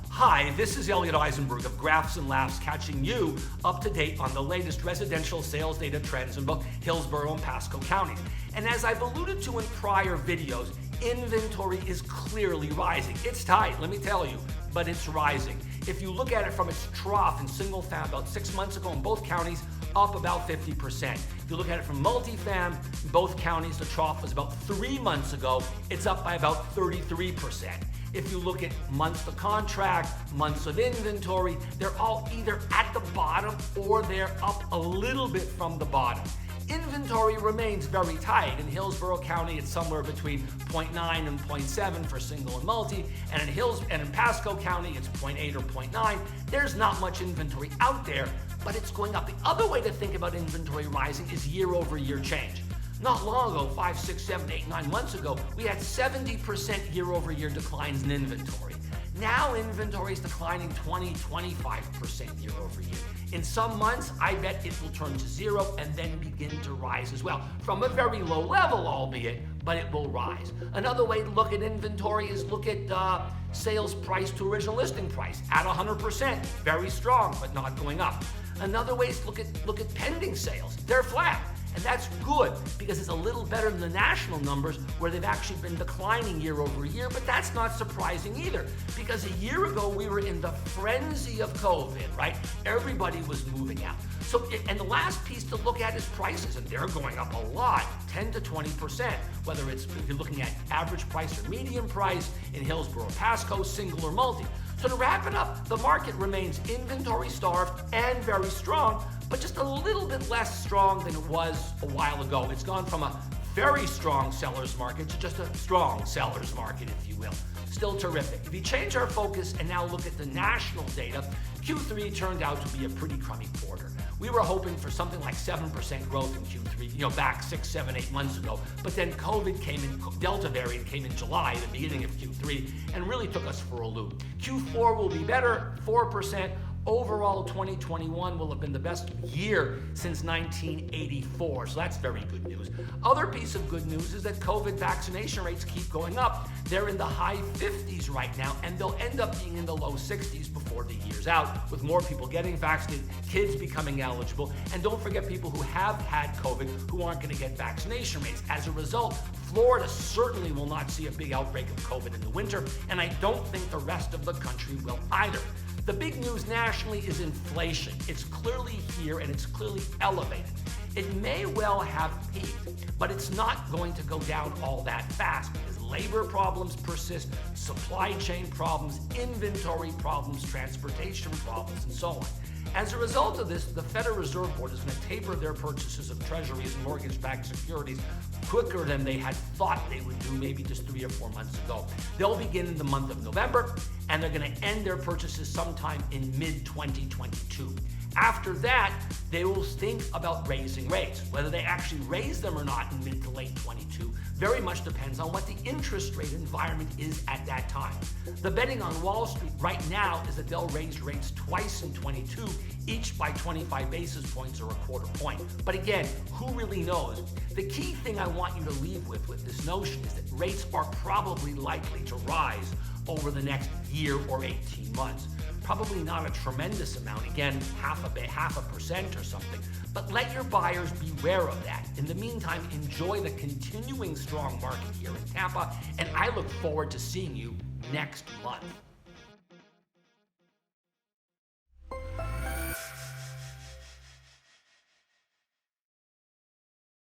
Hi, this is Elliot Eisenberg of Graphs and Laughs, catching you up to date on the latest residential sales data trends in both Hillsborough and Pasco counties. And as I've alluded to in prior videos, inventory is clearly rising. It's tight, let me tell you, but it's rising. If you look at it from its trough in single fam about 6 months ago in both counties, up about 50%. If you look at it from multifam, in both counties, the trough was about 3 months ago, it's up by about 33%. If you look at months to contract, months of inventory, they're all either at the bottom or they're up a little bit from the bottom. Inventory remains very tight. In Hillsborough County, it's somewhere between 0.9 and 0.7 for single and multi, and in Pasco County, it's 0.8 or 0.9. There's not much inventory out there, but it's going up. The other way to think about inventory rising is year-over-year change. Not long ago, 5, 6, 7, 8, 9 months ago, we had 70% year-over-year declines in inventory. Now inventory is declining 20, 25% year-over-year. In some months, I bet it will turn to zero and then begin to rise as well. From a very low level, albeit, but it will rise. Another way to look at inventory is look at sales price to original listing price at 100%. Very strong, but not going up. Another way is look at pending sales. They're flat. And that's good because it's a little better than the national numbers where they've actually been declining year over year, but that's not surprising either because a year ago we were in the frenzy of COVID, right? Everybody was moving out. And the last piece to look at is prices, and they're going up a lot, 10 to 20%, whether it's if you're looking at average price or median price in Hillsborough, Pasco, single or multi. So to wrap it up, the market remains inventory starved and very strong, but just a little bit less strong than it was a while ago. It's gone from a very strong seller's market to just a strong seller's market, if you will. Still terrific. If you change our focus and now look at the national data, Q3 turned out to be a pretty crummy quarter. We were hoping for something like 7% growth in Q3, back 6, 7, 8 months ago. But then COVID came in, Delta variant came in July, the beginning of Q3, and really took us for a loop. Q4 will be better, 4%. Overall, 2021 will have been the best year since 1984, so that's very good news. Other piece of good news is that COVID vaccination rates keep going up. They're in the high 50s right now, and they'll end up being in the low 60s before the year's out, with more people getting vaccinated, kids becoming eligible, and don't forget people who have had COVID who aren't going to get vaccination rates. As a result, Florida certainly will not see a big outbreak of COVID in the winter, and I don't think the rest of the country will either. The big news nationally is inflation. It's clearly here and it's clearly elevated. It may well have peaked, but it's not going to go down all that fast because labor problems persist, supply chain problems, inventory problems, transportation problems, and so on. As a result of this, the Federal Reserve Board is going to taper their purchases of treasuries and mortgage-backed securities quicker than they had thought they would do maybe just 3 or 4 months ago. They'll begin in the month of November, and they're going to end their purchases sometime in mid-2022. After that, they will think about raising rates. Whether they actually raise them or not in mid to late 22 very much depends on what the interest rate environment is at that time. The betting on Wall Street right now is that they'll raise rates twice in 22, each by 25 basis points or a quarter point. But again, who really knows? The key thing I want you to leave with this notion is that rates are probably likely to rise over the next year or 18 months. Probably not a tremendous amount, again, half a percent or something, but let your buyers beware of that. In the meantime, enjoy the continuing strong market here in Tampa, and I look forward to seeing you next month.